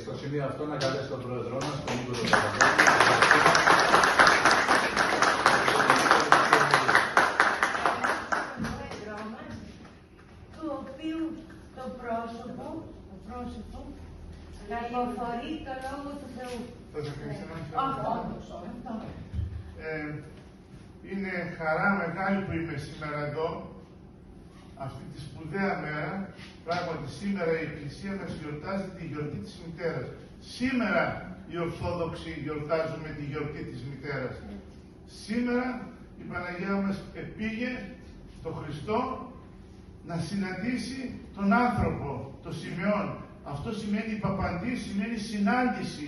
στο σημείο αυτό να καλέσω τον πρόεδρό μας, τον Νίκο τον Παπαδόπουλο, του οποίου το πρόσωπο καρποφορεί το Λόγο του Θεού. Είναι χαρά μεγάλη που είμαι σήμερα εδώ, αυτή τη σπουδαία μέρα. Πράγματι σήμερα η Εκκλησία μας γιορτάζει τη γιορτή της Μητέρας. Σήμερα οι Ορθόδοξοι γιορτάζουμε τη γιορτή της Μητέρας. Σήμερα η Παναγία μας επήγε στον Χριστό να συναντήσει τον άνθρωπο, τον Σιμεών. Αυτό σημαίνει παπαντή, σημαίνει συνάντηση.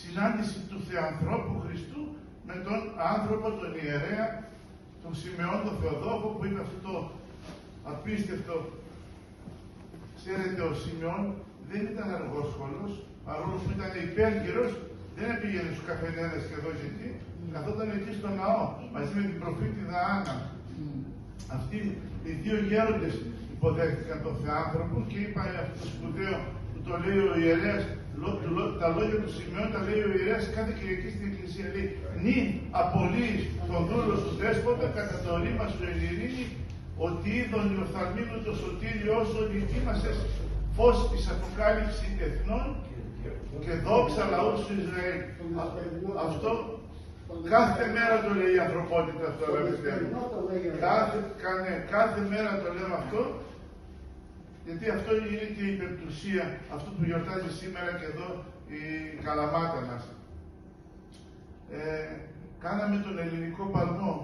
Συνάντηση του Θεανθρώπου Χριστού με τον άνθρωπο, τον ιερέα, τον Σιμεών, τον Θεοδόχο, που είναι αυτό απίστευτο. Ξέρετε, ο Σιμεών δεν ήταν αργόσχολος, παρόλο που ήταν υπέργυρος, δεν πήγαινε στους καφενέδες και εδώ και εκεί, καθόταν εκεί στο ναό, μαζί με την προφήτηδα Άννα. Αυτοί οι δύο γέροντες υποδέχτηκαν τον Θεάνθρωπο και είπα αυτό το σπουδαίο που το λέει ο ιερέας, τα λόγια του Σιμεών τα λέει ο ιερέας κάθε Κυριακή στην Εκκλησία. Λέει: «Νη απολύεις τον δούλο του Δέσποτα κατά το ρήμα σου εν ειρήνη, ότι είδον η οφθαλμίνου το σωτήριο όσο νικήμασες φως της αποκάλυψης εθνών και δόξα λαού του Ισραήλ». Αυτό κάθε μέρα το λέει η ανθρωπότητα αυτό, αγαπητέ μου. Κάθε μέρα το λέμε αυτό, γιατί αυτό είναι και η υπερπτουσία αυτό που γιορτάζει σήμερα και εδώ η Καλαμάτα μας. Κάναμε τον ελληνικό παλμό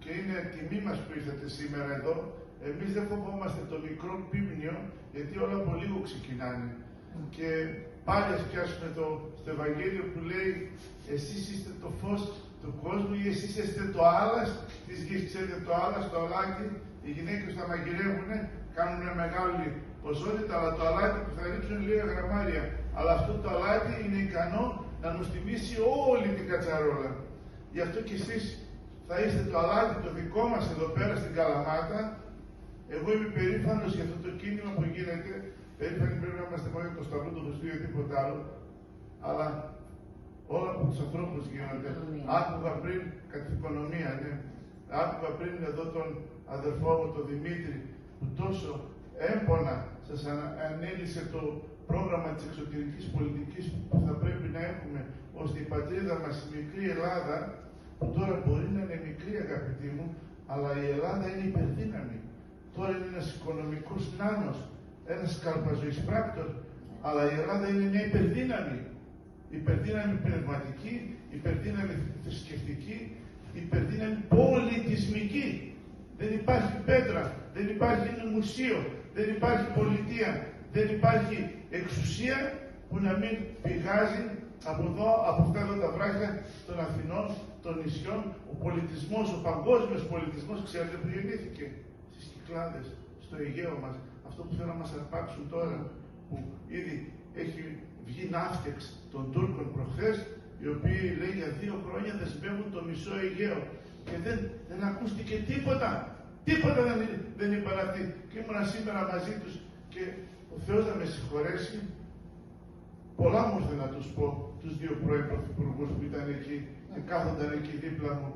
και είναι τιμή μας που ήρθατε σήμερα εδώ. Εμείς δεν φοβόμαστε το μικρό πίμνιο, γιατί όλα από λίγο ξεκινάνε. Και πάλι ας πιάσουμε στο Ευαγγέλιο που λέει: «Εσείς είστε το φως του κόσμου» ή «Εσείς είστε το άλας της γης». Ξέρετε, το άλας, το αλάτι, οι γυναίκες τα μαγειρεύουνε, κάνουν μια μεγάλη ποσότητα, αλλά το αλάτι που θα ρίξουν λίγα γραμμάρια. Αλλά αυτό το αλάτι είναι ικανό να μας τιμήσει όλη την κατσαρόλα. Γι' αυτό κι εσείς θα είστε το αλάτι το δικό μας εδώ πέρα στην Καλαμάτα. Εγώ είμαι περήφανος για αυτό το κίνημα που γίνεται. Περήφανοι πρέπει να είμαστε μόνο το Σταυρό του Χριστού ή τίποτα άλλο. Αλλά όλα από τους ανθρώπους γίνονται. Άκουγα πριν, κατά την οικονομία, ναι. Άκουγα πριν εδώ τον αδερφό μου, τον Δημήτρη, που τόσο έμπονα σας ανέλησε το πρόγραμμα της εξωτερικής πολιτικής που θα πρέπει να έχουμε, ώστε η πατρίδα μας, η μικρή Ελλάδα, που τώρα μπορεί να είναι μικρή, αγαπητοί μου, αλλά η Ελλάδα είναι υπερδύναμη. Τώρα είναι ένας οικονομικός νάνος, ένας καρπαζοεισπράκτορ, αλλά η Ελλάδα είναι μια υπερδύναμη. Υπερδύναμη πνευματική, υπερδύναμη θρησκευτική, υπερδύναμη πολιτισμική. Δεν υπάρχει πέτρα, δεν υπάρχει μουσείο, δεν υπάρχει πολιτεία, δεν υπάρχει εξουσία που να μην πηγάζει από εδώ, από αυτά εδώ τα βράχια των Αθηνών, των νησιών. Ο πολιτισμός, ο παγκόσμιος πολιτισμός, ξέρετε που γεννήθηκε? Στις Κυκλάδες, στο Αιγαίο μας. Αυτό που θέλουν να μας αρπάξουν τώρα, που ήδη έχει βγει ναύτεξ των Τούρκων προχθές, οι οποίοι λέει για 2 χρόνια δεσμεύουν το μισό Αιγαίο. Και δεν ακούστηκε τίποτα. Τίποτα δεν είπαν αυτοί. Και ήμουνα σήμερα μαζί τους και ο Θεός να με συγχωρέσει. Πολλά μου ήρθε να τους πω, τους 2 πρώην πρωθυπουργούς που ήταν εκεί και κάθονταν εκεί δίπλα μου.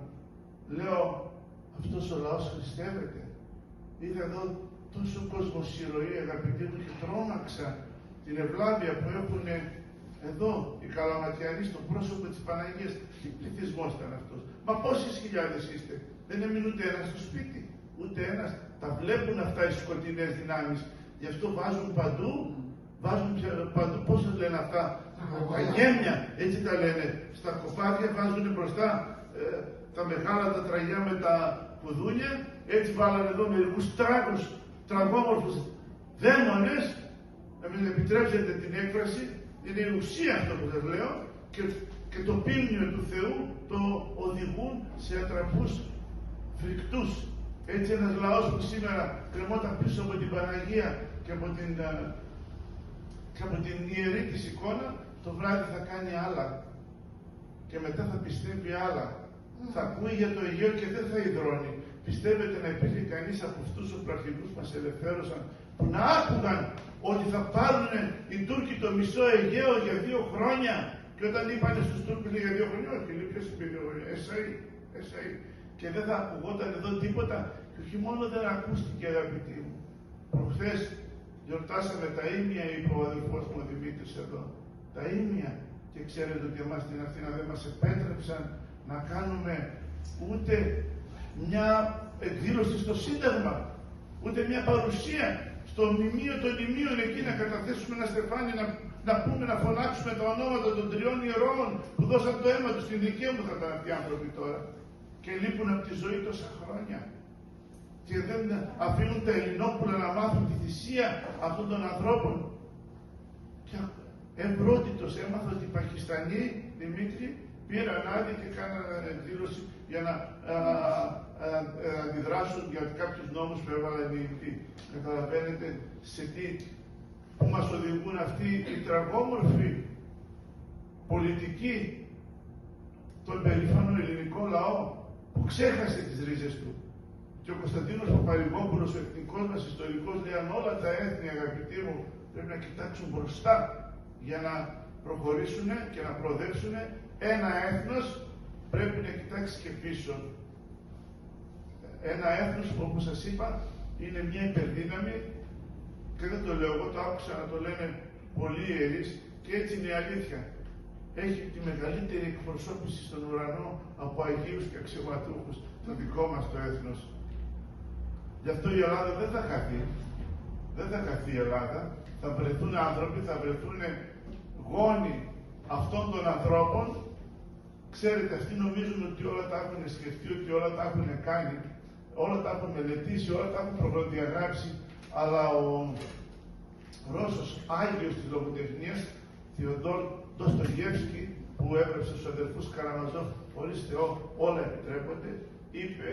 Λέω, αυτός ο λαός χριστεύεται. Είδα εδώ τόσο κοσμοσυρωή, αγαπητοί μου, και τρόμαξα την ευλάβεια που έχουν εδώ οι Καλαματιανοί στο πρόσωπο της Παναγίας. Τι πληθυσμός ήταν αυτός? Μα πόσες χιλιάδες είστε? Δεν έμεινε ούτε ένας στο σπίτι. Ούτε ένας. Τα βλέπουν αυτά οι σκοτεινές δυνάμεις. Γι' αυτό βάζουν παντού, πώς σας λένε αυτά, τα γέμια, έτσι τα λένε. Στα κοπάδια βάζουν μπροστά τα μεγάλα τα τραγιά με τα κουδούνια. Έτσι βάλανε εδώ μερικούς τραγόμορφους δαίμονες. Να μην επιτρέψετε την έκφραση, είναι η ουσία αυτό που σας λέω, και το πίμνιο του Θεού το οδηγούν σε ατραπούς φρικτούς. Έτσι ένας λαός που σήμερα κρεμόταν πίσω από την Παναγία και από την ιερή της εικόνα, το βράδυ θα κάνει άλλα και μετά θα πιστεύει άλλα. Θα ακούει για το Αιγαίο και δεν θα υδρώνει. Πιστεύετε να υπήρχε κανείς από αυτούς τους αρχηγούς που μας ελευθέρωσαν, που να άκουγαν ότι θα πάρουν οι Τούρκοι το μισό Αιγαίο για 2 χρόνια. Και όταν είπανε στους Τούρκους για 2 χρόνια, όχι, λέει ποιος είπε 2 χρόνια, εσάι. Και δεν θα ακουγόταν εδώ τίποτα. Και όχι μόνο δεν ακούστηκε, αγαπητοί μου. Προχθές γιορτάσαμε τα ήμια, είπε ο αδελφός μου ο Δημήτρης εδώ. Τα ήμια. Και ξέρετε ότι εμάς στην Αθήνα δεν μας επέτρεψαν να κάνουμε ούτε μια εκδήλωση στο Σύνταγμα, ούτε μια παρουσία στο μνημείο των Ιμίων εκεί να καταθέσουμε ένα στεφάνι, να πούμε, να φωνάξουμε τα ονόματα των 3 ιερών που δώσαν το αίμα τους. Στην ηλικία μου θα ήταν αυτοί οι άνθρωποι τώρα. Και λείπουν από τη ζωή τόσα χρόνια. Και δεν αφήνουν τα Ελληνόπουλα να μάθουν τη θυσία αυτών των ανθρώπων. Και εμπρότητος έμαθα ότι οι Πακιστανοί, Δημήτρη, πήραν άδεια και κάνανε εκδήλωση για να αντιδράσουν για κάποιους νόμους που έβαλαν οι Ινδοί. Καταλαβαίνετε σε τι που μας οδηγούν αυτοί οι τραγόμορφοι πολιτικοί, τον περήφανο ελληνικό λαό που ξέχασε τις ρίζες του. Και ο Κωνσταντίνος Παπαρηγόπουλος, ο εθνικός μας ιστορικός, λέει αν όλα τα έθνη, αγαπητοί μου, πρέπει να κοιτάξουν μπροστά για να προχωρήσουν και να προοδεύσουν, ένα έθνος πρέπει να κοιτάξει και πίσω. Ένα έθνος που, όπως σας είπα, είναι μια υπερδύναμη και δεν το λέω εγώ, το άκουσα να το λένε πολλοί ιερείς και έτσι είναι η αλήθεια. Έχει τη μεγαλύτερη εκπροσώπηση στον ουρανό από αγίους και αξιωματούχους, το δικό μας το έθνος. Γι' αυτό η Ελλάδα δεν θα χαθεί. Δεν θα χαθεί η Ελλάδα. Θα βρεθούν άνθρωποι, θα βρεθούν γόνοι αυτών των ανθρώπων. Ξέρετε, αυτοί νομίζουν ότι όλα τα έχουν σκεφτεί, ότι όλα τα έχουν κάνει, όλα τα έχουν μελετήσει, όλα τα έχουν προγραμματιαγράψει, αλλά ο Ρώσος Άγιος της λογοτεχνίας, Θεοδόρ Ντοστογεύσκη, που έγραψε στους αδερφούς Καραμαζόφ, χωρίς Θεό όλα επιτρέπονται, είπε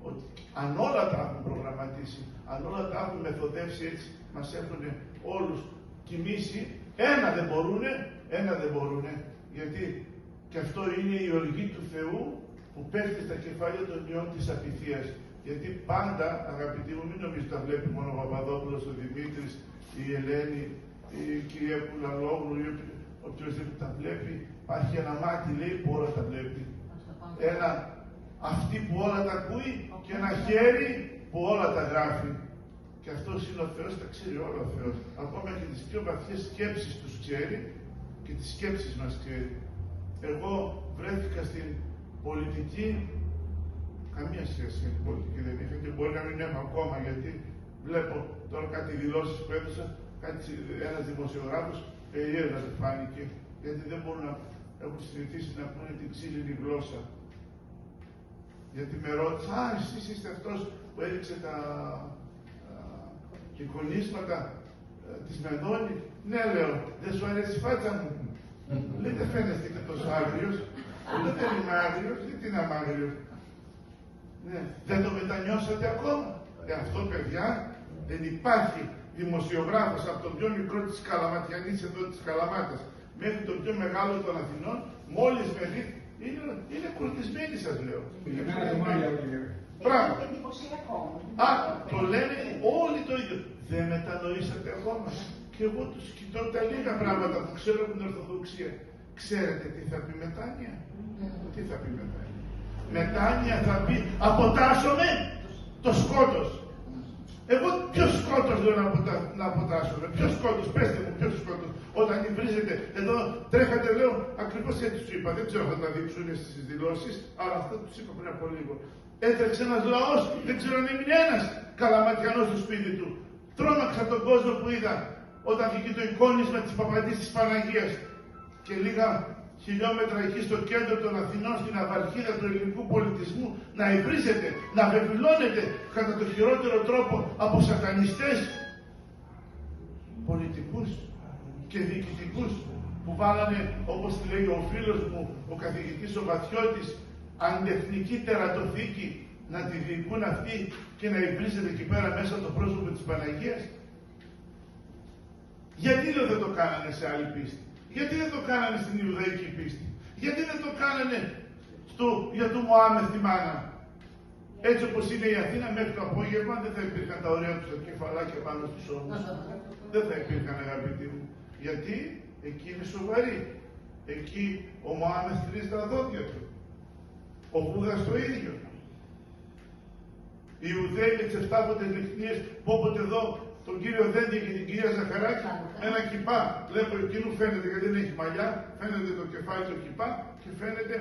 ότι αν όλα τα έχουν προγραμματίσει, αν όλα τα έχουν μεθοδεύσει έτσι, μας έχουν όλους κοιμήσει, ένα δεν μπορούνε, γιατί και αυτό είναι η οργή του Θεού που πέφτει στα κεφάλια των ιών της απειθίας. Γιατί πάντα, αγαπητοί μου, μην νομίζετε τα βλέπει μόνο ο Παπαδόπουλος, ο Δημήτρης, η Ελένη, η κυρία Κουλαλόγλου, ή οποιοςδήποτε τα βλέπει. Υπάρχει ένα μάτι, λέει, που όλα τα βλέπει. Ένα αυτή που όλα τα ακούει και ένα χέρι που όλα τα γράφει. Και αυτός είναι ο Θεός, τα ξέρει όλα ο Θεός. Ακόμα και τις πιο βαθιές σκέψεις τους ξέρει και τις σκέψεις μας ξέρει. Εγώ βρέθηκα στην πολιτική, καμία σχέση με την πολιτική δεν είχα και μπορεί να μην έχω ακόμα, γιατί βλέπω τώρα κάτι δηλώσεις που έδωσα, ένας δημοσιογράφος περίεργα δεν φάνηκε, γιατί δεν μπορούν να έχουν συνηθίσει να πούνε την ξύλινη γλώσσα. Γιατί με ρώτησα, εσείς είστε αυτός που έδειξε τα εικονίσματα της Μεδόνη. Ναι, λέω, δεν σου αρέσει η φάτσα μου. Λέει, δεν φαίνεστε και τόσο άγριος. Λέει, δεν είμαι άγριος, γιατί είναι αμάγριος. Ναι, δεν το μετανιώσατε ακόμα. Αυτό, παιδιά, δεν υπάρχει δημοσιογράφος από τον πιο μικρό της Καλαματιανής εδώ της Καλαμάτας μέχρι τον πιο μεγάλο των Αθηνών, μόλις με δει, είναι κουρτισμένοι, σας λέω. Πράγμα. Το λένε όλοι το ίδιο. Δεν μετανοήσατε ακόμα. Και εγώ τους κοιτώ τα λίγα πράγματα που ξέρω από την Ορθοδοξία. Ξέρετε τι θα πει μετάνοια? Τι θα πει μετάνοια? Μετάνοια θα πει αποτάσσομαι το σκότος. Εγώ ποιο σκότος λέω να αποτάσσομαι? Ποιο σκότος? Πέστε μου ποιο σκότος? Όταν βρίζετε εδώ τρέχατε, λέω ακριβώς έτσι του είπα. Δεν ξέρω αν θα τα δείξουν στις δηλώσεις, αλλά αυτό τους είπα πριν από λίγο. Έτρεξε ένας λαός, δεν ξέρω αν έμεινε ένας Καλαματιανός στο σπίτι του. Τρόμαξα τον κόσμο που είδα όταν βγήκε το εικόνισμα της Παπαντής της Παναγίας και λίγα χιλιόμετρα εκεί στο κέντρο των Αθηνών, στην απαρχίδα του ελληνικού πολιτισμού, να υβρίζεται, να βεβηλώνεται κατά το χειρότερο τρόπο από σατανιστές πολιτικούς και διοικητικούς που βάλανε, όπως λέει ο φίλος μου, ο καθηγητής ο Βαθιώτης, αντεθνική τερατοθήκη να τη διοικούν αυτοί και να υβρίζεται εκεί πέρα μέσα το πρόσωπο της Παναγίας. Γιατί δεν το κάνανε σε άλλη πίστη? Γιατί δεν το κάνανε στην Ιουδαϊκή πίστη? Γιατί δεν το κάνανε για το Μωάμεθ τη μάνα? Έτσι όπως είναι η Αθήνα μέχρι το απόγευμα, δεν θα υπήρχαν τα ωραία τους κεφαλάκια πάνω στους ώμους. Δεν θα υπήρχαν, αγαπητοί μου. Γιατί εκεί είναι σοβαρή. Εκεί ο Μωάμεθ τρίζει τα δόντια του. Ο Βούδας το ίδιο. Οι Ιουδαίοι με τις 7 λιχνίες που όποτε εδώ τον κύριο Δένδια και την κυρία Ζαχαράκη με ένα κιπά. Βλέπω εκείνου φαίνεται γιατί δεν έχει μαλλιά, φαίνεται το κεφάλι του κιπά και φαίνεται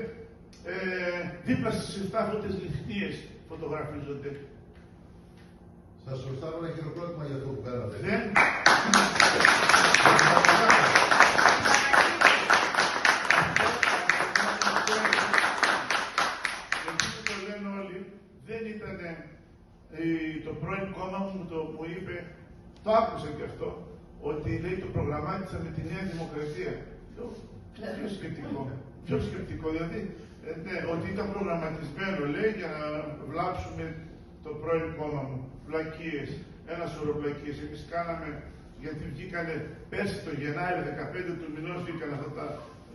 δίπλα στις 7 λιχνίες φωτογραφίζονται. Σας χρωστάω ένα χειροκρότημα για αυτό που κάνατε. Δεν. Επειδή το λένε όλοι, δεν ήταν το πρώην κόμμα μου το μου είπε, το άκουσα και αυτό, ότι λέει το προγραμμάτισα με τη Νέα Δημοκρατία. Πιο σκεπτικό. Πιο σκεπτικό, δηλαδή ναι, ότι ήταν προγραμματισμένο, λέει, για να βλάψουμε το πρώην κόμμα μου. Βλακίες, ένα σωρό βλακίες. Εμείς κάναμε, γιατί βγήκανε πέρσι το Γενάρη, 15 του μηνός, βγήκαν αυτά τα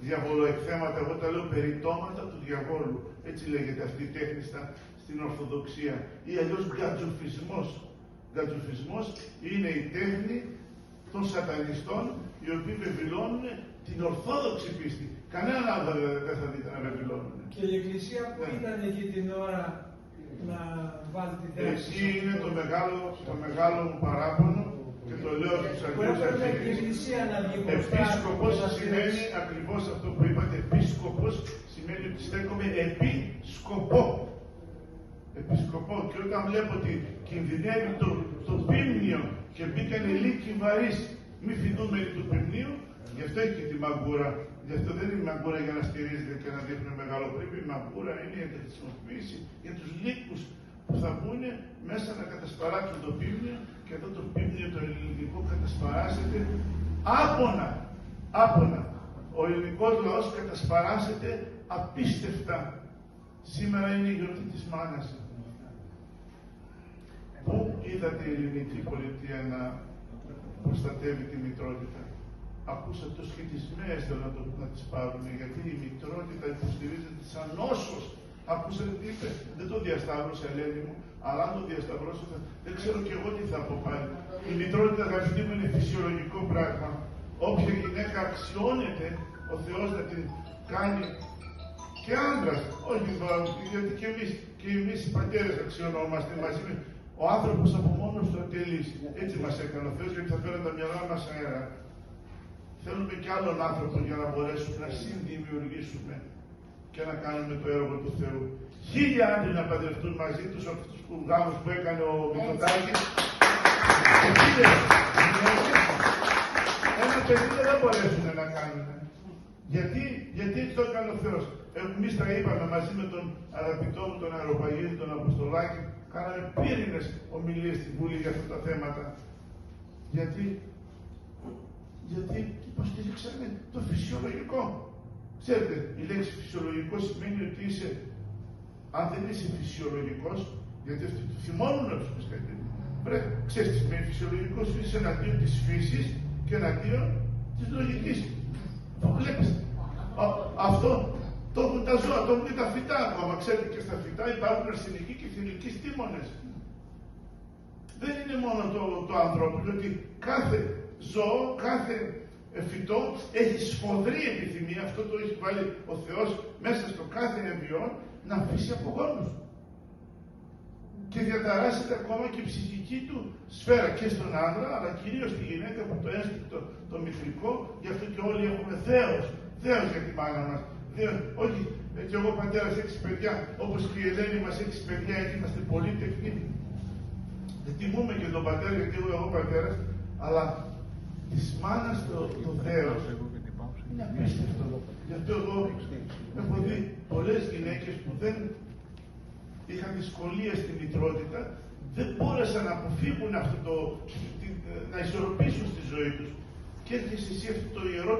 διαβολοεκθέματα. Εγώ τα λέω περιτώματα του διαβόλου. Έτσι λέγεται αυτή η τέχνη στην Ορθοδοξία. Ή αλλιώς γκατζουφισμός. Γκατζουφισμός είναι η τέχνη των σατανιστών, οι οποίοι βεβηλώνουν την Ορθόδοξη πίστη. Κανέναν άλλο δεν θα δείτε να βεβηλώνουν. Και η Εκκλησία που ήταν εκεί την ώρα να βάλει τη θέση. Εκεί είναι το μεγάλο μου παράπονο και το λέω στους Αγίους Αρχιερείς. Επίσκοπος σημαίνει ακριβώς αυτό που είπατε. Επίσκοπος σημαίνει ότι στέκομαι επί σκοπό. Επισκοπό. Και όταν βλέπω ότι κινδυνεύει το πίμνιο και μπήκαν λύκοι βαρύς, μη φοιτούμε του πιμνίου, γι' αυτό έχει και τη μαγκούρα. Γι' αυτό δεν είναι μαγκούρα για να στηρίζεται και να δείχνει μεγαλοπρέπεια. Η μαγκούρα είναι για τη χρησιμοποίηση για τους λύκους που θα μπουν μέσα να κατασπαράξουν το πίμνιο και αυτό το πίμνιο το ελληνικό κατασπαράσεται άπονα. Άπονα. Ο ελληνικός λαός κατασπαράσεται απίστευτα. Σήμερα είναι η γιορτή της μάνας. Πού είδατε η ελληνική πολιτεία να προστατεύει τη μητρότητα? Ακούσατε το σχετισμένες θέλω να τις πάρουν, γιατί η μητρότητα υποστηρίζεται σαν νόσος. Ακούσατε τι είπε? Δεν το διασταύρωσε, Ελένη μου, αλλά αν το διασταυρώσω, δεν ξέρω κι εγώ τι θα πω πάλι. Η μητρότητα, αγαπητοί μου, είναι φυσιολογικό πράγμα. Όποια γυναίκα αξιώνεται, ο Θεός να την κάνει και άντρας. Όχι, γιατί και εμείς οι πατέρες αξιωνόμαστε μαζί με. Ο άνθρωπος από μόνος του ατελείς. Έτσι μας έκανε ο Θεός, γιατί θα φέρουν τα μυαλά μας αέρα. Θέλουμε κι άλλον άνθρωπο για να μπορέσουμε να συνδημιουργήσουμε και να κάνουμε το έργο του Θεού. 1000 άντροι να παντρευτούν μαζί τους αυτούς τους γάμους που έκανε ο Μητσοτάκης. Ένα παιδί δεν μπορέσουν να κάνουν. Γιατί το έκανε ο Θεός. Εμείς τα είπαμε μαζί με τον αγαπητό μου, τον Αεροπαγίδη, τον Αποστολάκη, κάναμε πύρινες ομιλίες στην Βουλή για αυτά τα θέματα. Γιατί υποστήριξαμε το φυσιολογικό. Ξέρετε, η λέξη φυσιολογικό σημαίνει ότι είσαι, αν δεν είσαι φυσιολογικός, γιατί αυτοί του θυμώνουν να τους πεις κάτι. Ξέρεις τι σημαίνει φυσιολογικός? Είσαι εναντίον της φύσης και εναντίον της λογικής. Το βλέπεις. Αυτό το έχουν τα ζώα, το έχουν και τα φυτά ακόμα. Ξέρετε, και στα φυτά υπάρχουν αρσενικοί και θηλυκοί στήμονες. Δεν είναι μόνο το ανθρώπινο, ότι κάθε ζώο, κάθε φυτό έχει σφοδρή επιθυμία, αυτό το έχει βάλει ο Θεός μέσα στο κάθε εμβριόν, να αφήσει απογόνους. Και διαταράσσεται ακόμα και η ψυχική του σφαίρα και στον άντρα, αλλά κυρίως στη γυναίκα που το ένστικτο το μητρικό, γι' αυτό και όλοι έχουμε Θεός. Θεός για τη μάνα μας. Όχι, και εγώ πατέρας 6 παιδιά, όπως και η Ελένη μας 6 παιδιά, έτσι είμαστε πολύ τεχνοί. Δεν τιμούμε και τον πατέρα, γιατί εγώ πατέρας, αλλά της μάνας το Θεός είναι απίστευτο. Γι' αυτό εγώ έχω δει πολλές γυναίκες που δεν είχαν δυσκολίες στη μητρότητα, δεν μπόρεσαν να αποφύγουν αυτό να ισορροπήσουν στη ζωή τους. Και έρχεσαι εσύ αυτό το ιερό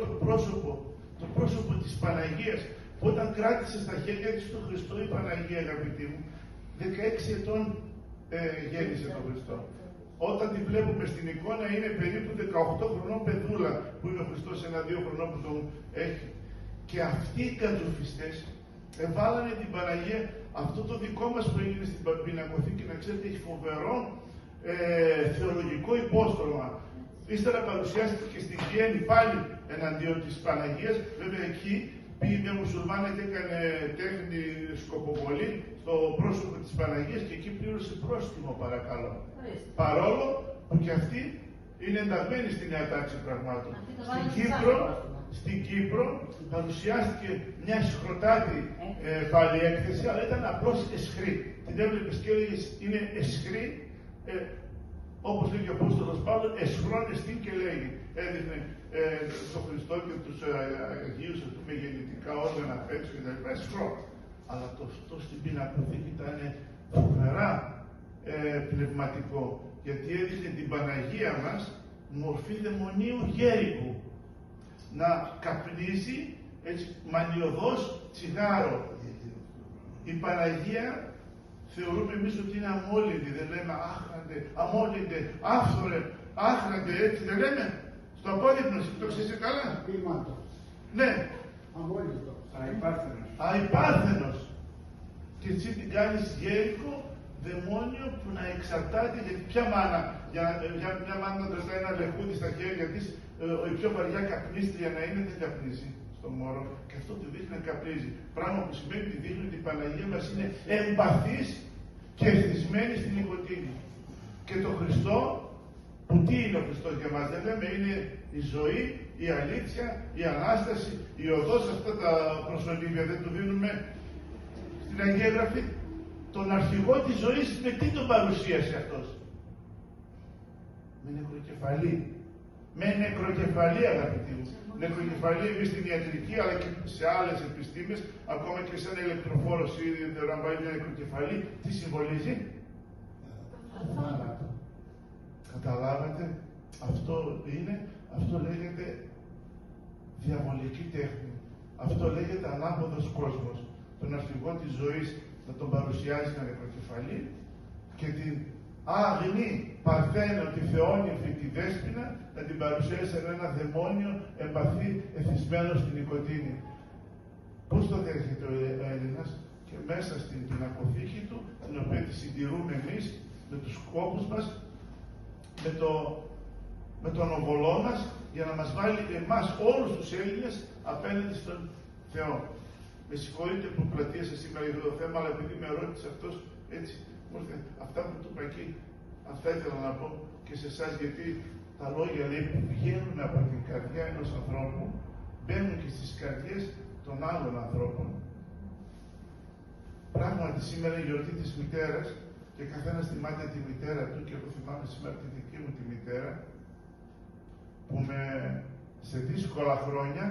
το πρόσωπο της Παναγίας, που όταν κράτησε στα χέρια της τον Χριστό η Παναγία, αγαπητοί μου, 16 ετών γέννησε τον Χριστό. Όταν τη βλέπουμε στην εικόνα είναι περίπου 18 χρονών παιδούλα, που είναι ο Χριστός 1-2 χρονών που τον έχει. Και αυτοί οι κατζουφιστές εβάλανε την Παναγία αυτό το δικό μας που έγινε στην πινακοθήκη, να ξέρετε, έχει φοβερό θεολογικό υπόστρωμα. Ύστερα παρουσιάστηκε και στην Βιέννη πάλι εναντίον της Παναγίας. Βέβαια εκεί πήγε μια μουσουλμάνα και έκανε τέχνη σκοποβολή στο πρόσωπο της Παναγίας και εκεί πλήρωσε πρόστιμο, παρακαλώ. Παρόλο που και αυτή είναι ενταγμένη στη νέα τάξη πραγμάτων. Στην Κύπρο παρουσιάστηκε μια σχροτάτη πάλι έκθεση, αλλά ήταν απλώς εσχρή. Την έβλεπες και έλεγες είναι εσχρή, όπως λέγει ο Απόστολος Παύλος, εσχρόν εστίν και λέγει. Έδειχνε τον Χριστό και τους Αγίους, ας πούμε, γεννητικά όργανα απ' έξω κτλ. Εσχρό. Αλλά το αυτό στην πινακοθήκη ήταν φοβερά πνευματικό, γιατί έδειχνε την Παναγία μας μορφή δαιμονίου γέρικου να καπνίζει έτσι μανιωδώς τσιγάρο. Η Παναγία θεωρούμε εμείς ότι είναι αμόλυντη, δεν λέμε άχραντε, αμόλυντε, άφθορε, άχραντε, έτσι δεν λέμε. Στο απόδειπνος, το ξέρεις καλά. Ναι. Αμόλυντο. Αϊπάρθενος. Και έτσι την κάνεις γέρικο, δαιμόνιο που να εξαρτάται, γιατί ποια μάνα, για μια μάνα να κρατάει ένα λεχούδι στα χέρια της, η πιο βαριά καπνίστρια να είναι, δεν καπνίζει στο μωρό. Και αυτό του δείχνει να καπνίζει. Πράγμα που σημαίνει ότι δείχνει ότι η Παναγία μας είναι εμπαθής και εθισμένη στην νοικοτήνη. Και το Χριστό, που τι είναι ο Χριστός για μας, δεν λέμε, είναι η ζωή, η αλήθεια, η Ανάσταση, η οδός, αυτά τα προσωνύμια δεν του δίνουμε στην Αγία Γραφή. Τον αρχηγό της ζωής με τι τον παρουσίασε αυτός? Με νεκροκεφαλή. Με νεκροκεφαλή, αγαπητοί μου. Νεκροκεφαλή εμείς στην ιατρική, αλλά και σε άλλες επιστήμες, ακόμα και σε ένα ηλεκτροφόρο ή να πάει μια νεκροκεφαλή, τι συμβολίζει? Θάνατο. Καταλάβατε? Αυτό λέγεται διαβολική τέχνη. Αυτό λέγεται ανάποδος κόσμος. Τον αρχηγό της ζωής να τον παρουσιάζει με νεκροκεφαλή και την άγνη Παρθένο, τη Θεόνυφη, τη Δέσποινα, να την παρουσιάσει σε ένα δαιμόνιο εμπαθή εθισμένο στην νοικοτήνη. Πώς το δέχεται ο Έλληνας? Και μέσα στην πινακοθήκη του, την οποία τη συντηρούμε εμείς, με τους κόπους μας, με τον οβολό μας, για να μας βάλει εμάς όλους τους Έλληνες απέναντι στον Θεό. Με συγχωρείτε που πλατείασα σήμερα για το θέμα, αλλά επειδή με ρώτησε αυτός, έτσι, μου ήρθε αυτά που του είπα εκεί, αυτά ήθελα να πω και σε εσάς, γιατί τα λόγια, λέει, που βγαίνουν από την καρδιά ενός ανθρώπου, μπαίνουν και στις καρδιές των άλλων ανθρώπων. Πράγματι, σήμερα η γιορτή της μητέρας, και καθένας θυμάται τη μητέρα του, και εγώ θυμάμαι σήμερα τη δική μου τη μητέρα, που σε δύσκολα χρόνια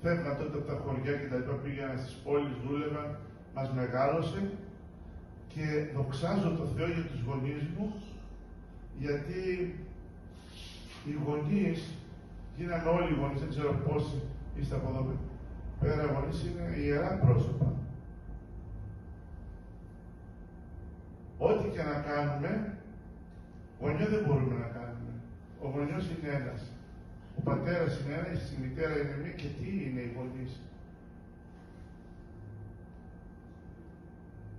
φεύγαν τότε από τα χωριά και τα λοιπά, πήγαιναν στις πόλεις, δούλευαν, μας μεγάλωσε και δοξάζω το Θεό για τους γονείς μου, γιατί οι γονείς, γίναμε όλοι οι γονείς, δεν ξέρω πόσοι είστε από εδώ πέρα, γονείς είναι ιερά πρόσωπα. Ό,τι και να κάνουμε, γονιό δεν μπορούμε να κάνουμε. Ο γονιός είναι ένας. Ο πατέρας είναι ένας, η μητέρα είναι μία, και τι είναι οι γονείς?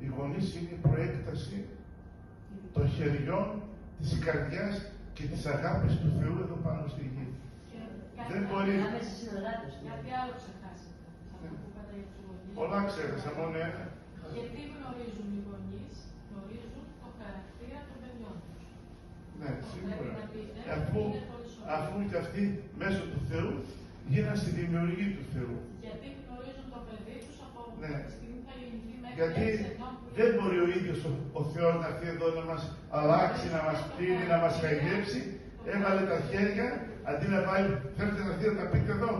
Οι γονείς είναι η προέκταση των χεριών, της καρδιάς και της αγάπης του Θεού εδώ πάνω στη γη. Δεν μπορεί. Κάτι άλλο ξεχάσετε. Πολλά ξέχασα, μόνο ένα. Γιατί γνωρίζουν οι γονείς, γνωρίζουν το χαρακτήρα των παιδιών τους. Ναι, σίγουρα. Αφού και αυτοί μέσω του Θεού γίνανε στη δημιουργή του Θεού. Γιατί γνωρίζουν το παιδί τους από τη στιγμή θα γεννηθεί μέχρι. Γιατί δεν μπορεί ο ίδιος ο Θεός να έρθει εδώ να μας αλλάξει, να μας πλύνει, να μας χαϊδέψει. Έβαλε τα χέρια, αντί να βάλει, θέλετε να έρθει να τα πείτε εδώ?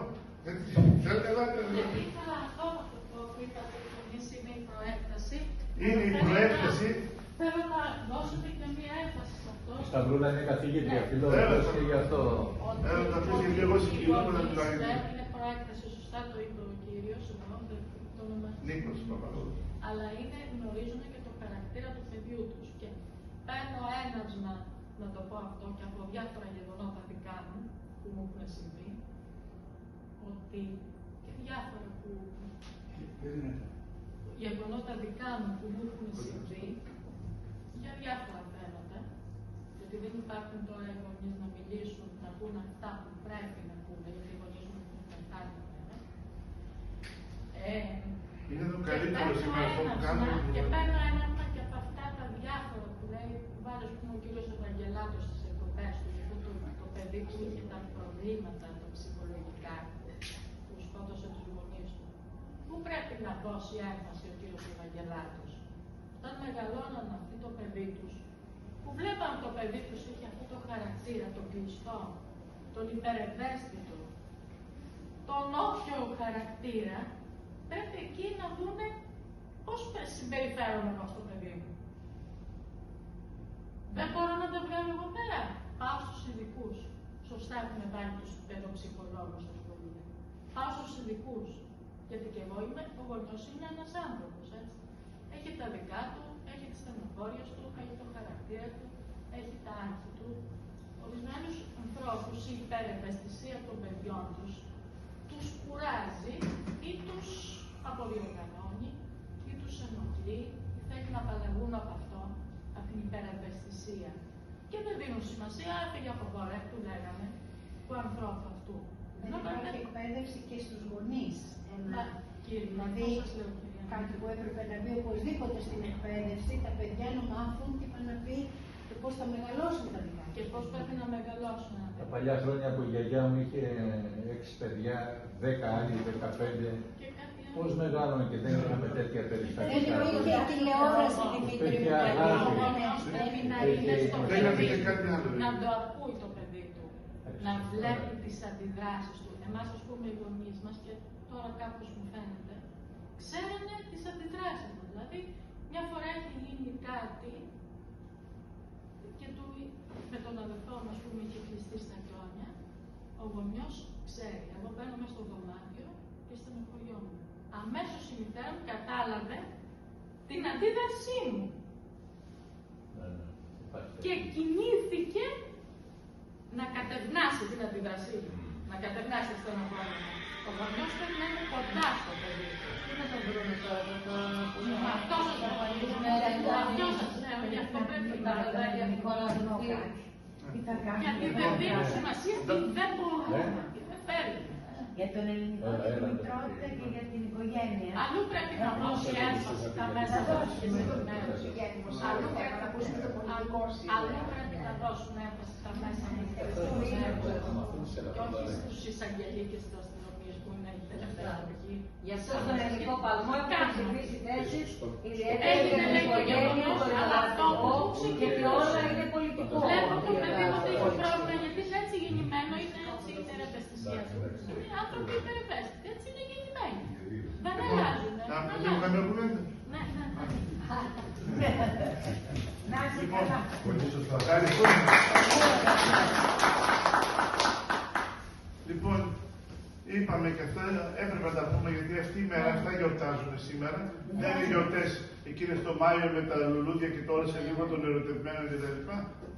Θέλετε να πάτε εδώ? Γιατί ήθελα αυτό που είπατε, είναι η προέκταση. Είναι η προέκταση. Θέλω να δώσετε και μία έμφαση σε αυτό. Η Σταυρούλα είναι καθηγήτρια φιλόλογος και γι' αυτό. Έλα να πεις, γιατί εγώ συγκινούμαι να μιλάει. Είναι προέκταση, σωστά το είπε ο κύριος, το όνομα. Νίκος Παπαδόπουλος. Αλλά γνωρίζουν και το χαρακτήρα του παιδιού τους. Και παίρνω έναυσμα, να το πω αυτό, και από διάφορα γεγονότα δικά μου που μου έχουν συμβεί, ότι και διάφορα που γεγονότα δικά μου που μου έχουν συμβεί, για διάφορα θέματα, γιατί δεν υπάρχουν τώρα οι γονείς να μιλήσουν, να πούν αυτά που πρέπει να πούνε, γιατί οι γονείς μου έχουν πεθάνει. Είναι το καλύτερο σήμερα αυτό που κάνουμε. Και παίρνω ένα και από αυτά τα διάφορα που λέει, βάλε ας πούμε ο κύριος Ευαγγελάτος στις εκδοτές του, γιατί το παιδί του είχε τα προβλήματα τα ψυχολογικά, που σκότωσε τους γονείς του. Πού πρέπει να δώσει έμφαση ο κύριος Ευαγγελάτος? Όταν μεγαλώναν αυτό το παιδί τους, που βλέπαν το παιδί τους είχε αυτό το χαρακτήρα, τον κλειστό, τον υπερευαίσθητο, τον όποιο χαρακτήρα, πρέπει εκεί να δούνε πώς συμπεριφέρομαι εγώ στο παιδί μου. Δεν μπορώ να το βγάλω εγώ πέρα. Πάω στους ειδικούς. Σωστά έχουμε βάλει τους παιδοψυχολόγους στο σχολείο. Πάω στους ειδικούς. Γιατί και εγώ είμαι, ο γονιός είναι ένας άνθρωπος, έτσι. Έχει τα δικά του, έχει τις στενοχώριες του, έχει το χαρακτήρα του, έχει τα άγχη του. Ορισμένους ανθρώπους η υπερευαισθησία των παιδιών τους κουράζει ή τους αποδιοργανώνει ή τους ενοχλεί ή θέλει να απαλλαγούν από αυτό, από την υπερευαισθησία. Και δεν δίνουν σημασία, έφυγε από εδώ, του λέγανε, του ανθρώπου αυτού. Δεν υπάρχει εκπαίδευση και στους γονείς. Δηλαδή, κάτι που έπρεπε να μπει οπωσδήποτε στην εκπαίδευση, τα παιδιά να μάθουν τι πάνε να πει και πώς θα μεγαλώσουν τα δικά τους. Και πώς πρέπει να μεγαλώσουν. Τα παλιά χρόνια που η γιαγιά μου είχε 6 παιδιά, 10 άλλοι, 15. Πώς μεγάλωνε και δεν είχαμε τέτοια περιστατικά? Δεν υπήρχε τηλεόραση, Δημήτρη μου, να το ακούει το παιδί του, να βλέπει τις αντιδράσεις του. Εμάς, ας πούμε, οι γονείς μας, και τώρα κάπως μου φαίνεται, ξέρανε τις αντιδράσεις του. Δηλαδή, μια φορά έχει γίνει κάτι και με τον αδελφό μου, ας πούμε, είχε κλειστεί στα χρόνια, ο γονιός ξέρει. Εγώ μπαίνω μέσα στο δωμάτιο και στενοχωριόμουν. Αμέσως η μητέρα μου κατάλαβε την αντίδρασή μου. Και κινήθηκε να κατευνάσει την αντίδρασή μου. Να κατευνάσει την στενοχώρια μου. Ο γονιός πρέπει να είναι κοντά στο παιδί. Τι να τον βρούμε τώρα, Αυτό σας λέω, γι' αυτό πρέπει να γιατί δεν δίνουν σημασία τι δεν μπορούν. Δεν φέρει. Για τον ελληνικό, για την μητρότητα και για την οικογένεια. Αλλού πρέπει να δώσει έμφαση στα μέσα μαζικής ενημέρωσης. Αλλού πρέπει να δώσουμε έμφαση στα μέσα μαζικής ενημέρωσης. Και όχι στους εισαγγελίες και στις αστυνομίες που είναι η τελευταία εποχή. Για αυτό τον ελληνικό παλμό έχουν ψηφίσει θέσεις, ιδιαίτερα για Έγινε την λέει το οικογένεια, γεγονός, τον αλλά αυτό ελλαδικό, που γιατί όλα είναι πολιτικό. Βλέπω το παιδί μου ότι έχει πρόβλημα, γιατί είναι έτσι γεννημένο, είναι έτσι η υπερευαισθησία του. Είναι άνθρωποι υπερευαίσθητοι, έτσι είναι γεννημένοι. Δεν αλλάζουν. Να πούμε καμία κουβέντα. Ναι. Να είσαι Λοιπόν, καλά. Πολύ σωστά. ευχαριστούμε. Λοιπόν, είπαμε και αυτά έπρεπε να τα πούμε, γιατί αυτή η μέρα αυτά γιορτάζουν σήμερα. Δεν είναι γιορτές εκείνες το Μάιο με τα λουλούδια και τώρα σε λίγο των ερωτευμένων κτλ.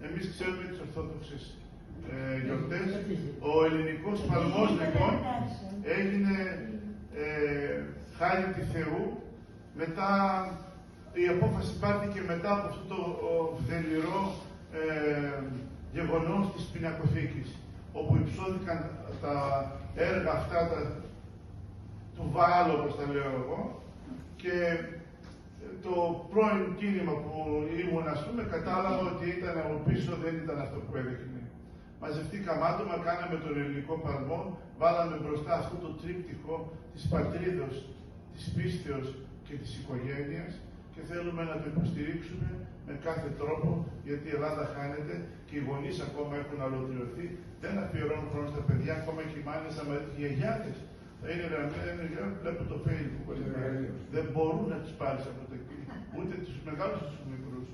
Εμείς ξέρουμε τις ορθόδοξες γιορτές. Ο ελληνικός παλμός λοιπόν έγινε χάρη του Θεού. Μετά η απόφαση πάρθηκε μετά από αυτό το θεληρό γεγονός της πινακοθήκης, όπου υψώθηκαν τα έργα αυτά του Βάαλου, όπως τα λέω εγώ, και το πρώην κίνημα που ήμουν, ας πούμε, κατάλαβα ότι ήταν από πίσω, δεν ήταν αυτό που έδειχνε. Μαζευτήκαμε άτομα, κάναμε τον ελληνικό παλμό, βάλαμε μπροστά αυτό το τρίπτυχο της πατρίδος, της πίστεως και της οικογένειας και θέλουμε να το υποστηρίξουμε με κάθε τρόπο, γιατί η Ελλάδα χάνεται και οι γονείς ακόμα έχουν αλωτριωθεί, δεν αφιερώνουν χρόνο στα παιδιά, ακόμα και οι μάνες, οι γιαγιάδες. Θα είναι γραμμένοι, βλέπω το Facebook, δεν μπορούν να τους πάρεις από το εκεί, ούτε τους μεγάλους τους μικρούς.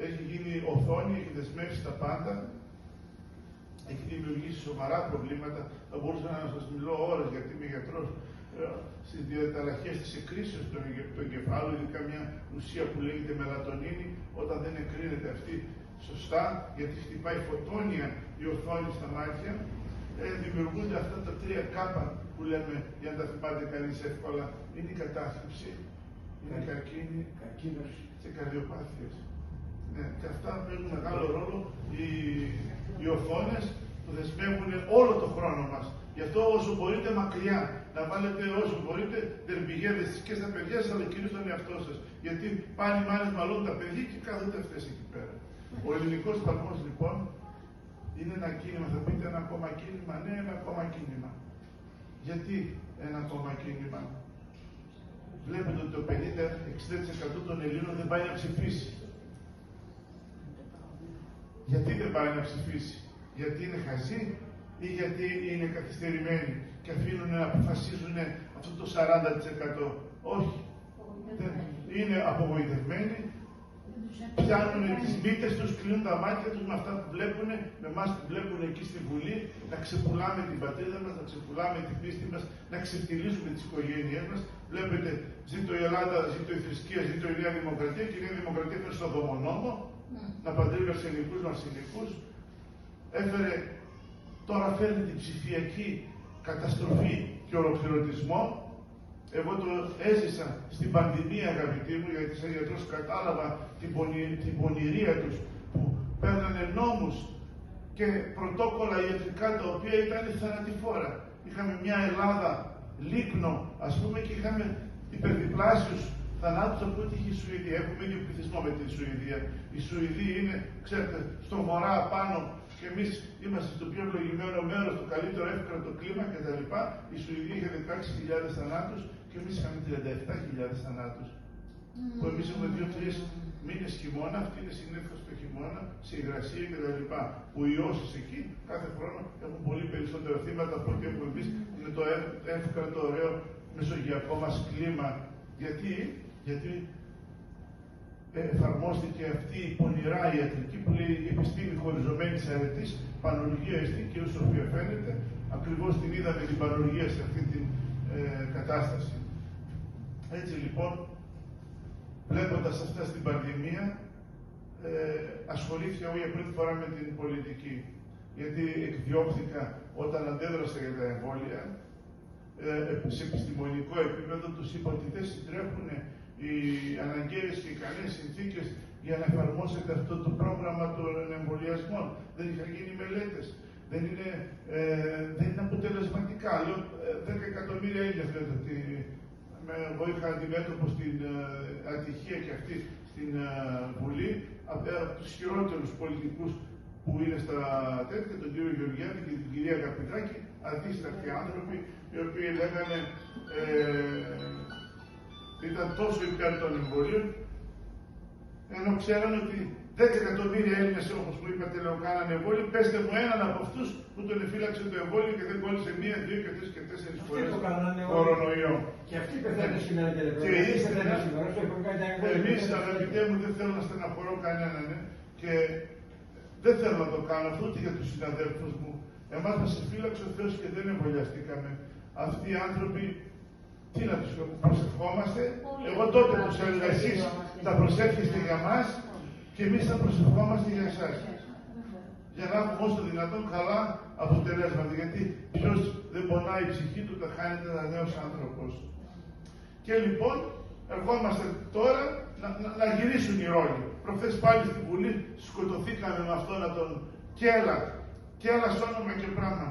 Έχει γίνει οθόνη, έχει δεσμεύσει τα πάντα, έχει δημιουργήσει σοβαρά προβλήματα. Θα μπορούσα να σας μιλώ ώρες, γιατί είμαι γιατρός, στις διαταραχές της εκκρίσεως του εγκεφάλου, ειδικά μια ουσία που λέγεται μελατονίνη, όταν δεν εκκρίνεται αυτή σωστά, γιατί χτυπάει φωτόνια η οθόνη στα μάτια, δημιουργούνται αυτά τα 3 κάπα που λέμε, για να τα θυμάται κανείς εύκολα. Είναι η κατάθλιψη, η είναι καρκίνοι και καρδιοπάθειες. Ναι, και αυτά παίζουν μεγάλο ρόλο οι οθόνες που δεσμεύουν όλο το χρόνο μας. Γι' αυτό όσο μπορείτε μακριά, να βάλετε όσο μπορείτε τερπιγέδες και στα παιδιά σας, αλλά κυρίως στον εαυτό σας. Γιατί πάνε οι μάνες μαλώνουν τα παιδιά και κάθονται αυτές εκεί πέρα. Ο ελληνικός παλμός λοιπόν είναι ένα κίνημα. Θα πείτε ένα ακόμα κίνημα. Ναι, ένα ακόμα κίνημα. Γιατί ένα ακόμα κίνημα? Βλέπετε ότι το 50-60% των Ελλήνων δεν πάει να ψηφίσει. Γιατί δεν πάει να ψηφίσει? Γιατί είναι χαζοί ή γιατί είναι καθυστερημένοι και αφήνουν να αποφασίζουν αυτό το 40%? Όχι. Είναι απογοητευμένοι, πιάνουν τις μύτες τους, κλείνουν τα μάτια τους με αυτά που βλέπουν, με εμάς που βλέπουν εκεί στη Βουλή, να ξεπουλάμε την πατρίδα μας, να ξεπουλάμε την πίστη μας, να ξεφτιλίζουμε τις οικογένειές μας. Βλέπετε, ζήτω η Ελλάδα, ζήτω η θρησκεία, ζήτω η Νέα Δημοκρατία και η Νέα Δημοκρατία έφερε στον δομονόμο να παντρεύει αρσενικούς με αρσενικούς. Τώρα φέρνει την ψηφιακή καταστροφή και ολοκληρωτισμό. Εγώ το έζησα στην πανδημία, αγαπητοί μου, γιατί σαν γιατρός κατάλαβα την πονηρία τους που παίρνανε νόμους και πρωτόκολλα ιατρικά τα οποία ήταν θανατηφόρα. Είχαμε μια Ελλάδα λίκνο, ας πούμε, και είχαμε υπερδιπλάσιους θανάτους από ό,τι είχε η Σουηδία. Έχουμε ίδιο πληθυσμό με τη Σουηδία. Η Σουηδία είναι, ξέρετε, στο βορρά πάνω και εμείς είμαστε στο πιο ευλογημένο μέρος, το καλύτερο εύκρατο κλίμα κτλ. Η Σουηδία είχε 16.000 θανάτους και εμείς είχαμε 37.000 θανάτους. Που εμείς έχουμε 2-3 μήνες χειμώνα, αυτή είναι συνήθως το χειμώνα, σε υγρασία κτλ. Που οι ιώσεις εκεί κάθε χρόνο έχουν πολύ περισσότερα θύματα από ό,τι έχουμε εμείς με το εύκρατο ωραίο μεσογειακό μας κλίμα. Γιατί εφαρμόστηκε αυτή η πονηρά ιατρική που λέει η επιστήμη χωριζομένης αρετής, πανουργία εστί και όσο οποία φαίνεται, ακριβώς την είδαμε την πανουργία σε αυτή την κατάσταση. Έτσι λοιπόν, βλέποντας αυτά στην πανδημία, ασχολήθηκα εγώ για πρώτη φορά με την πολιτική. Γιατί εκδιώχθηκα όταν αντέδρασα για τα εμβόλια, σε επιστημονικό επίπεδο τους είπα ότι δεν συντρέχουν οι αναγκαίες και ικανές συνθήκες για να εφαρμόσετε αυτό το πρόγραμμα των εμβολιασμών. Δεν είχαν γίνει μελέτες. Δεν είναι αποτελεσματικά. Λέω 10 εκατομμύρια Έλληνες λέτε ότι εγώ είχα αντιμέτωπο στην ατυχία και αυτή στην Βουλή από τους χειρότερους πολιτικούς που είναι στα τέτοια, τον κύριο Γεωργιάδη και την κυρία Καπιτράκη, αντίστοιχοι άνθρωποι, οι οποίοι λέγανε ήταν τόσο υπέρ των εμβολίων, ενώ ξέραν ότι 10 εκατομμύρια Έλληνες, όπως που είπατε, λέω, κάνανε εμβόλιο. Πέστε μου έναν από αυτούς που τον εφύλαξε το εμβόλιο και δεν κόλλησε 1, 2 και 3 και 4 φορές κορονοϊό. Και αυτοί πεθαίνουν σήμερα και δεν εμείς, αγαπητέ μου, δεν θέλω να στεναχωρώ κανέναν και δεν θέλω να το κάνω αυτό ούτε για τους συναδέλφους μου. Εμάς μας εφύλαξε ο Θεός και δεν εμβολιαστήκαμε. Αυτοί οι άνθρωποι, τι να τους προσευχόμαστε? Εγώ τότε τους έλεγα, εσείς θα προσεύχεστε για μας και εμείς θα προσευχόμαστε για εσάς. Για να έχουμε όσο δυνατόν καλά αποτελέσματα. Γιατί ποιος δεν πονάει η ψυχή του, τα χάνεται ένα νέος άνθρωπος. Και λοιπόν, ερχόμαστε τώρα να γυρίσουν οι ρόλοι. Προχθές πάλι στη Βουλή σκοτωθήκαμε με αυτόν τον Κέλλα σ' όνομα και πράγμα.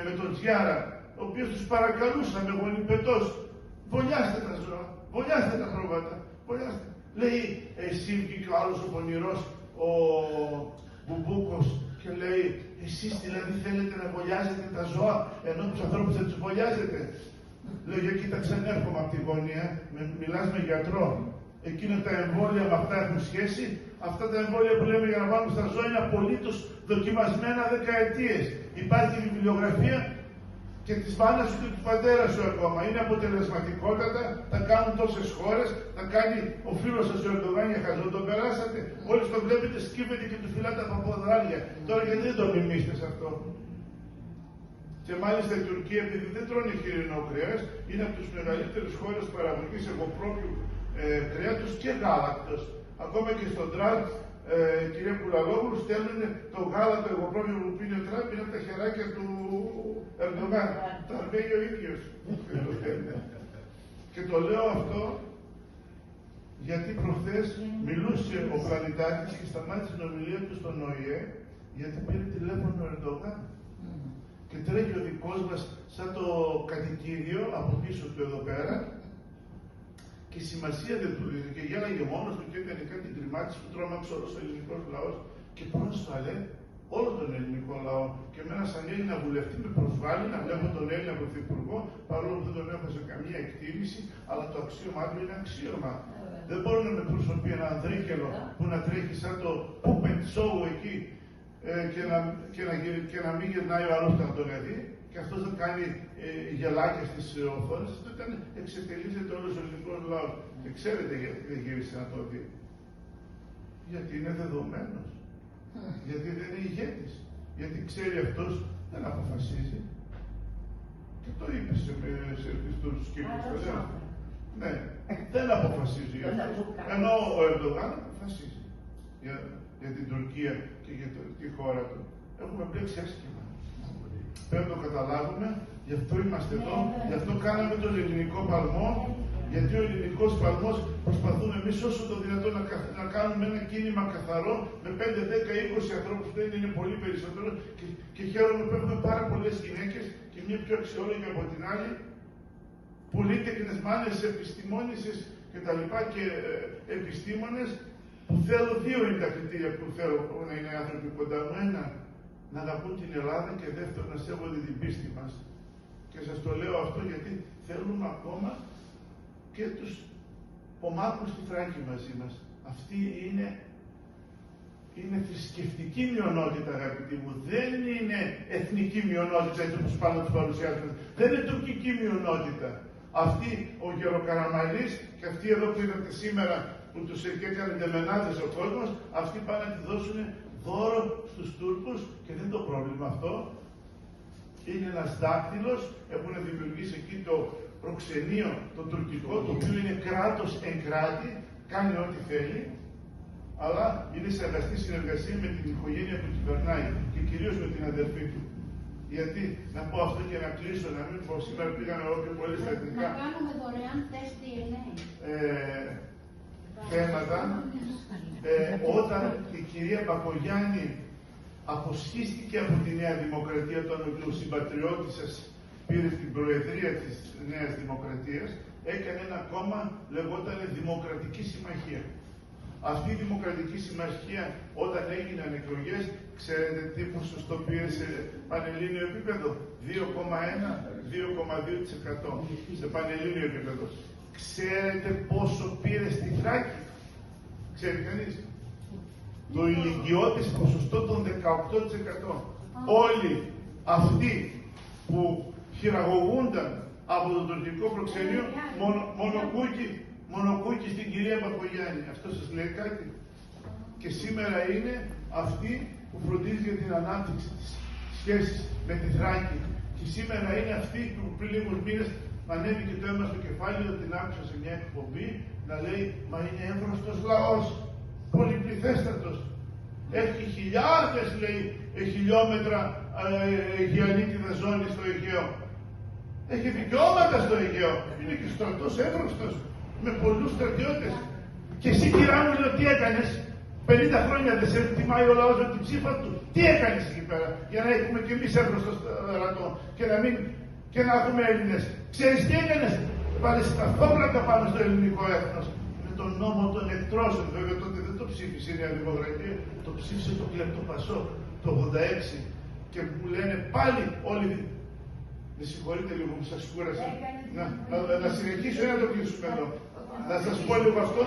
Με τον Τζιάρα, ο οποίος τους παρακαλούσε με γονιπετός. Βολιάστε τα ζώα, βολιάστε τα πρόβατα, βολιάστε. Λέει, εσύ βγήκε ο άλλος ο πονηρός, ο Μπουμπούκος, και λέει, εσείς δηλαδή θέλετε να βολιάζετε τα ζώα, ενώ τους ανθρώπους δεν τους βολιάζετε? Λέγε, κοίταξε, έρχομαι από τη γωνία, μιλάς με γιατρό. Εκείνα τα εμβόλια με αυτά έχουν σχέση. Αυτά τα εμβόλια που λέμε για να βάλουμε στα ζώα είναι απολύτως δοκιμασμένα δεκαετίες. Υπάρχει βιβλιογραφία και της μάνας σου και του πατέρα σου ακόμα. Είναι αποτελεσματικότατα, τα κάνουν τόσες χώρες, τα κάνει ο φίλος σας ο Ερντογάν για χαζό, τον περάσατε. Μόλις τον βλέπετε σκύβεται και του φυλάτε από ποδράρια. Τώρα γιατί δεν το μιμήστε σε αυτό? Και μάλιστα η Τουρκία, επειδή δεν τρώνε χοιρινό κρέας, είναι από τις μεγαλύτερες χώρες παραγωγής εγωπρόβιου κρέατος και γάλακτος. Ακόμα και στον Τραμπ, κυρία Κουλαλόγλου, στέλνουν το γάλατο εγωπρόβιο που πίνει ο Τραμπ, είναι από τα χεράκια του Ερντογάν. Τα αρβέει ο ίδιος. Και το λέω αυτό Γιατί προχθές μιλούσε ο Πλανητάκης και σταμάτησε την ομιλία του στον ΟΗΕ γιατί πήρε τηλέφωνο ο Ερντογάν. Και τρέχει ο δικός μας σαν το κατοικίδιο από πίσω του εδώ πέρα και σημασία δεν του δίνει και γέλαγε μόνος του και έκανε κάτι τριμάτιες που τρόμαξε όλος ο ελληνικός λαός και πρόσφαλε όλο τον ελληνικό λαό. Και εμένα σαν Έλληνα βουλευτή με προσβάλλει να βλέπω τον Έλληνα Πρωθυπουργό, παρόλο που δεν τον έχω σε καμία εκτίμηση, αλλά το αξίωμά του είναι αξίωμα. Δεν μπορώ να με προσωπεί ένα ανδρίκελο που να τρέχει σαν το puppet show εκεί και να μην γυρνάει ο άλλος να τον δει και αυτός να κάνει γελάκια στις οθόνες. Αυτό ήταν εξετελίζεται όλος ο ελληνικός λαός. Και ξέρετε γιατί δεν γύρισε να το δει. Γιατί είναι δεδομένος. Γιατί δεν είναι ηγέτης. Γιατί ξέρει αυτός δεν αποφασίζει. Και το είπε στους Κύπρους. Ναι, δεν αποφασίζει αυτός. Ενώ ο Ερντογάν αποφασίζει για την Τουρκία και για τη χώρα του. Έχουμε μπλέξει άσχημα. Πρέπει να το καταλάβουμε, γι' αυτό είμαστε εδώ, γι' αυτό κάναμε τον ελληνικό παλμό, γιατί ο ελληνικός παλμός προσπαθούμε εμείς όσο το δυνατόν να κάνουμε ένα κίνημα καθαρό με 5, 10, 20 ανθρώπους, δεν είναι πολύ περισσότερο και χαίρομαι που έχουμε πάρα πολλές γυναίκες και μια πιο αξιόλογη από την άλλη, πολύτεκνες μάνες, επιστημόνισσες κτλ. Και επιστήμονες που θέλω, δύο είναι τα κριτήρια που θέλω να είναι άνθρωποι κοντά μου. Ένα, να αγαπούν την Ελλάδα και δεύτερο, να σέβονται την πίστη μας. Και σας το λέω αυτό γιατί θέλουμε ακόμα και τους Πομάκους στη Θράκη μαζί μας. Αυτή είναι θρησκευτική μειονότητα, αγαπητοί μου. Δεν είναι εθνική μειονότητα, έτσι όπως πάνω τους παρουσιάζουμε. Δεν είναι τουρκική μειονότητα. Αυτή ο Γεροκαραμαλής και αυτοί εδώ που είδατε σήμερα που τους έκανε ντεμενάδες ο κόσμος, αυτοί πάνε να τη δώσουν δώρο στους Τούρκους και δεν είναι το πρόβλημα αυτό. Είναι ένας δάκτυλος, έχουν δημιουργήσει εκεί το προξενείο, το τουρκικό, το οποίο είναι κράτος εν κράτη, κάνει ό,τι θέλει, αλλά είναι σε αγαστή συνεργασία με την οικογένεια που κυβερνάει και κυρίως με την αδερφή του. Γιατί, να πω αυτό και να κλείσω, να μην πω σήμερα πήγαμε εδώ και πολύ στα εθνικά. Να κάνουμε δωρεάν τεστ DNA. Θέματα, όταν η κυρία Μπακογιάννη αποσχίστηκε από τη Νέα Δημοκρατία όταν ο συμπατριώτης σας πήρε την προεδρία της Νέας Δημοκρατίας, έκανε ένα κόμμα, λεγόταν Δημοκρατική Συμμαχία. Αυτή η Δημοκρατική Συμμαχία, όταν έγιναν εκλογές, ξέρετε τι ποσοστό πήρε σε πανελλήνιο επίπεδο? 2,1, 2,2% σε πανελλήνιο επίπεδο. Ξέρετε πόσο πήρε στη Θράκη? Ξέρει κανείς? Το ηλικιώδες ποσοστό των 18%. Όλοι αυτοί που χειραγωγούνταν από το τουρκικό προξενείο, μονοκούκι στην κυρία Μπακογιάννη. Αυτό σας λέει κάτι? Και σήμερα είναι αυτή που φροντίζει για την ανάπτυξη της σχέσης με τη Θράκη. Και σήμερα είναι αυτή που πριν λίγους μήνες ανέβηκε το αίμα στο κεφάλι, ότι την άκουσα σε μια εκπομπή να λέει «Μα είναι εύρωστος λαός, πολυπληθέστατος. Έχει χιλιάδες, λέει, χιλιόμετρα γεανίτιδα ζώνη στο Αιγαίο. Έχει δικαιώματα στο Αιγαίο. Είναι και στρατός εύρωστος, με πολλούς στρατιώτες. Και εσύ, κυρά μου, λέω, τι έκανες? 50 χρόνια δεν σε τιμάει ο λαός με την ψήφα του. Τι έκανες εκεί πέρα, για να έχουμε κι εμείς εύρωστο στρατό και να έχουμε Έλληνες? Ξέρεις τι έκανες? Βάλες τα φόβρακα πάνω στο ελληνικό έθνος. Με τον νόμο των εκτρώσεων, βέβαια τότε δεν το ψήφισε η Νέα Δημοκρατία, το ψήφισε το κλεπτοπασό το 86. Και μου λένε πάλι όλοι. Με συγχωρείτε λίγο που σας κούρασα. Να συνεχίσω ή να το κλείσουμε εδώ? Να σας πω λίγο αυτό.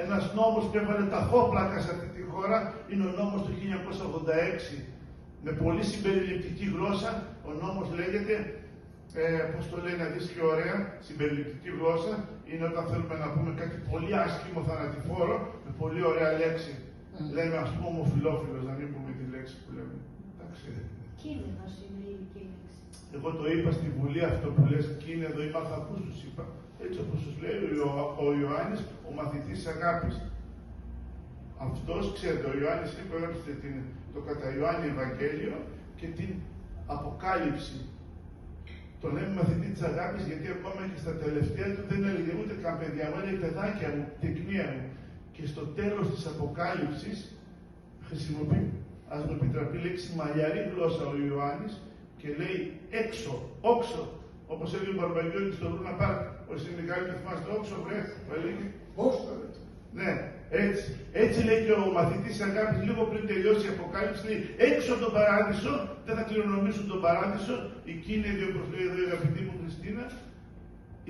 Ένας νόμος που έβαλε τα φόπλακα σε αυτή τη χώρα είναι ο νόμος του 1986. Με πολύ συμπεριληπτική γλώσσα. Ο νόμος λέγεται, πώς το λέει να δεις και ωραία, συμπεριληπτική γλώσσα, είναι όταν θέλουμε να πούμε κάτι πολύ άσχημο, θανατηφόρο, με πολύ ωραία λέξη. Λέμε, ας πούμε, ομοφυλόφιλος, να μην πούμε τη λέξη που λέμε. Εντάξει. Κίνδυνος είναι η ηλική λέξη. Εγώ το είπα στη Βουλή αυτό που λες κίνεδο ή μαθακούς, τους είπα. Έτσι όπως τους λέει ο Ιωάννης, ο μαθητής αγάπης. Αυτός, ξέρετε, ο Ιωάννης είπε, έγραψε το κατά Ιωάννη Ευαγγέλιο και την Αποκάλυψη. Το τον λέμε μαθητή της αγάπης, γιατί ακόμα και στα τελευταία του δεν έλεγε ούτε καν παιδιά μου, έλεγε παιδάκια μου, τεκνία μου. Και στο τέλος της Αποκάλυψης χρησιμοποιεί, ας μου επιτραπεί, λέξη μαλλιαρή γλώσσα ο Ιωάννης και λέει έξω, όξο. Όπως έλεγε ο Μπαρμπαγιώτης στο Λούνα Πάρκ, ο Συνδικάλης του θυμάστε, όξο βρε, έλεγε. Ναι, έτσι. Έτσι λέει και ο μαθητής αγάπης, λίγο πριν τελειώσει η Αποκάλυψη, λέει έξω από τον παράδεισο, δεν θα κληρονομήσουν τον παράδεισο. Εκεί είναι η αγαπητή μου Χριστίνα,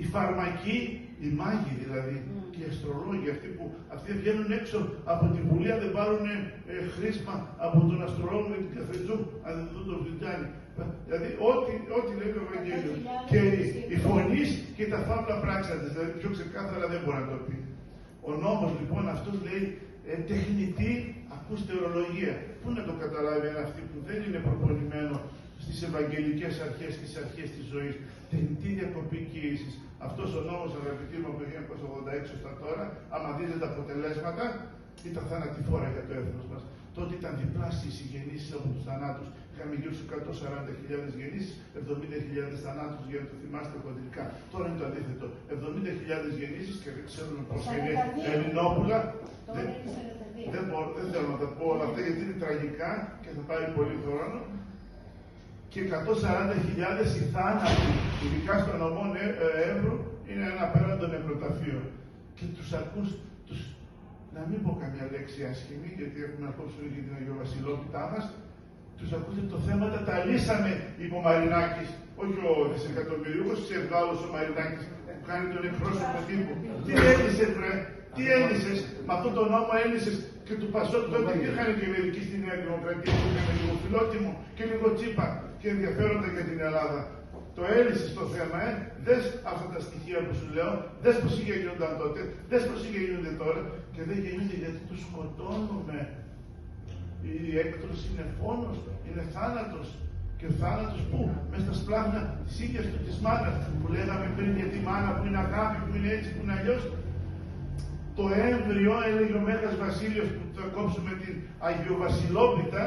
οι φαρμακοί, οι μάγοι δηλαδή, και οι αστρολόγοι, αυτοί βγαίνουν έξω από την Βουλή, αν δεν πάρουν χρήσμα από τον αστρολόγο με την καφετζού, αν δεν δουν τον Φλιτζάνι. Δηλαδή, ό,τι λέει το Ευαγγέλιο. Και οι φωνείς και τα φαύλα πράξαντες, δηλαδή πιο ξεκάθαρα δεν μπορεί να το πει. Ο νόμος λοιπόν αυτός λέει τεχνητή, ακούστε ορολογία. Πού να το καταλάβει ένα αυτή που δεν είναι προπονημένο στις ευαγγελικές αρχές, στις αρχές της ζωής. Τεχνητή διακοπή κύησης. Αυτός ο νόμος, αγαπητοί μου, από το 1986 στα τώρα, άμα δείτε τα αποτελέσματα, ήταν θανατηφόρα για το έθνος μας. Τότε ήταν διπλάσιες οι γεννήσεις από τους θανάτους. Είχαμε γύρω στους 140.000 γεννήσεις, 70.000 θανάτους, για να το θυμάστε χοντρικά. Τώρα είναι το αντίθετο. 70.000 γεννήσεις και δεν ξέρουμε πώς είναι Ελληνόπουλα. Δεν θέλω να τα πω όλα αυτά γιατί είναι τραγικά και θα πάρει πολύ χρόνο. Και 140.000 οι θάνατοι, ειδικά στο νομό Εύρου, είναι ένα απέραντο νεκροταφείο. Και τους ακούς, να μην πω καμιά λέξη άσχημη, γιατί έχουμε να κόψουμε για την Αγιοβασιλότητά μας, τους ακούτε το θέματα, τα λύσαμε, είπε ο Μαρινάκης, όχι ο δισεκατομμυριούχος, ψευδάλος ο Μαρινάκης, που κάνει τον εκπρόσωπο τύπου. Τι έλυσες, βρε, τι έλυσες, με αυτόν τον νόμο έλυσες και του Πασόκ τότε είχαν και μερικοί στη Νέα Δημοκρατία που είχαν λίγο φιλότιμο και λίγο τσίπα και ενδιαφέροντα για την Ελλάδα. Το έλυσες το θέμα, δες αυτά τα στοιχεία που σου λέω, δες πως γίνονταν τότε, δες πως γίνονται τώρα και δεν γίνονται γιατί τους σκοτώνουμε. Η έκτρωση είναι φόνος, είναι θάνατος. Και ο θάνατος πού? Μες στα σπλάχνα της ίδιας του της μάνας που λέγαμε πριν για τη μάνα που είναι αγάπη, που είναι έτσι, που είναι αλλιώς. Το έμβριο, έλεγε ο Μέγας Βασίλειος που θα κόψουμε την Αγιοβασιλόπιτα,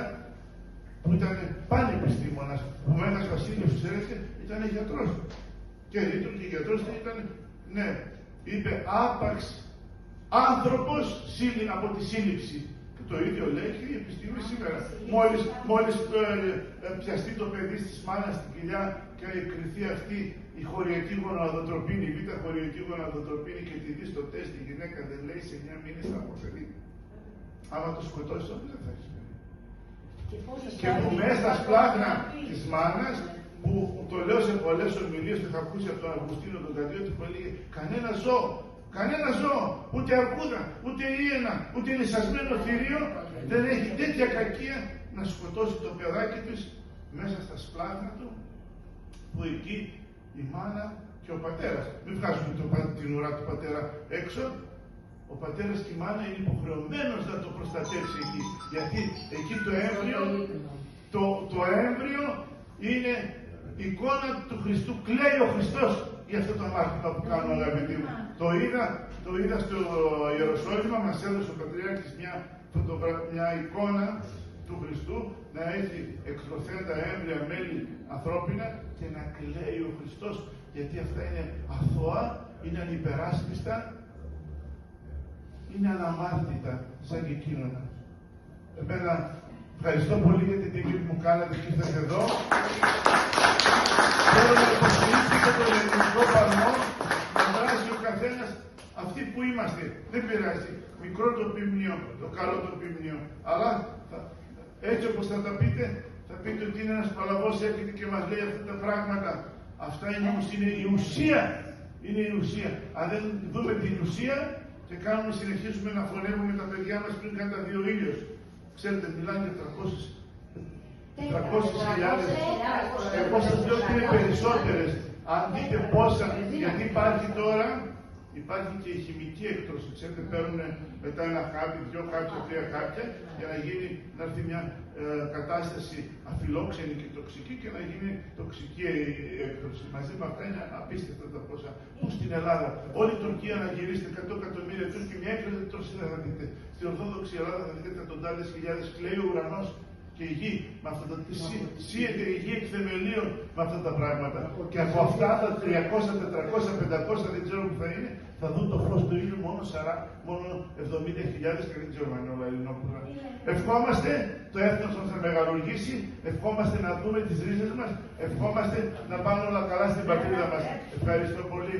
που ήταν πανεπιστήμονας. Ο Μέγας Βασίλειος, ξέρετε, ήταν γιατρός. Και ρήτρου και γιατρός ήταν, ναι, είπε άπαξ άνθρωπος από τη σύλληψη. Το ίδιο λέει και η επιστήμη σήμερα. Μόλις πιαστεί το παιδί της μάνας στην κοιλιά και κρυθεί αυτή η χωριακή γοναδοτροπίνη, η β' χωριακή γοναδοτροπίνη και τη δει στο τεστ, η γυναίκα δεν λέει σε 9 μήνες θα αποφερεί. Άμα το σκοτώσει, τότε δεν θα έχει παιδί. Και που μέσα στα σπλάχνα της μάνας, που το λέω σε πολλές ομιλίες και θα ακούσει από τον Αυγουστίνο τον Καντιώτη που έλεγε κανένα ζώο, ούτε αρκούδα, ούτε ιένα, ούτε λυσασμένο θηρίο δεν έχει τέτοια κακία να σκοτώσει το παιδάκι της μέσα στα σπλάχνα του, που εκεί η μάνα και ο πατέρας, μην βγάζουμε την ουρά του πατέρα έξω, ο πατέρας και η μάνα είναι υποχρεωμένος να το προστατεύσει εκεί, γιατί εκεί το έμβριο είναι εικόνα του Χριστού, κλαίει ο Χριστός για αυτό το μάθημα που κάνω, αγαπητοί μου. Το είδα στο Ιεροσόλυμα, μας έδωσε ο Πατριάρχης μια εικόνα του Χριστού, να έχει εκδοθέντα έμβρια μέλη ανθρώπινα και να κλαίει ο Χριστός, γιατί αυτά είναι αθώα, είναι ανυπεράσπιστα, είναι αναμάρτητα, σαν και εκείνονα. Εμένα, ευχαριστώ πολύ για την τιμή που μου κάνατε και ήρθατε εδώ. Θέλω να υποστηρίξω και τον ελληνικό παλμό, να δράσει ο καθένας αυτοί που είμαστε. Δεν πειράζει. Μικρό το ποιμνίο, το καλό το ποιμνίο. Αλλά έτσι όπως θα τα πείτε, θα πείτε ότι είναι ένας παλαβός έρχεται και μας λέει αυτά τα πράγματα. Αυτά είναι η ουσία. Είναι η ουσία. Αν δεν δούμε την ουσία και συνεχίσουμε να φωνεύουμε τα παιδιά μας πριν καν τα δύο ήλιος. Ξέρετε, μιλάνε για 300.000. Εγώ σας λέω ότι είναι περισσότερες. Αν δείτε πόσα, γιατί υπάρχει και η χημική έκτρωση. Ξέρετε, παίρνουν μετά ένα χάπι, 2 χάπια, 3 χάπια, για να έρθει μια κατάσταση αφιλόξενη και τοξική και να γίνει τοξική έκτρωση. Μαζί με αυτά είναι απίστευτα τα πόσα. Πού στην Ελλάδα, όλη η Τουρκία να γυρίσετε 100 εκατομμύρια Τούρκοι, μια έκτρωση δεν θα δείτε. Στην Ορθόδοξη Ελλάδα θα δείτε εκατοντάδες χιλιάδες, κλαίει ο ουρανός. και η γη, με αυτά τα σύεται η γη εκ θεμελίων με αυτά τα πράγματα. Και από αυτά τα 300, 400, 500 δεν ξέρω που θα είναι, θα δουν το φως του ήλιου μόνο 70.000 και δεν ξέρω αν είναι όλα Ελληνόπουλα. Ευχόμαστε το έθνος μας να μεγαλουργήσει, ευχόμαστε να δούμε τις ρίζες μας, ευχόμαστε να πάνε όλα καλά στην πατρίδα μας. Ευχαριστώ πολύ.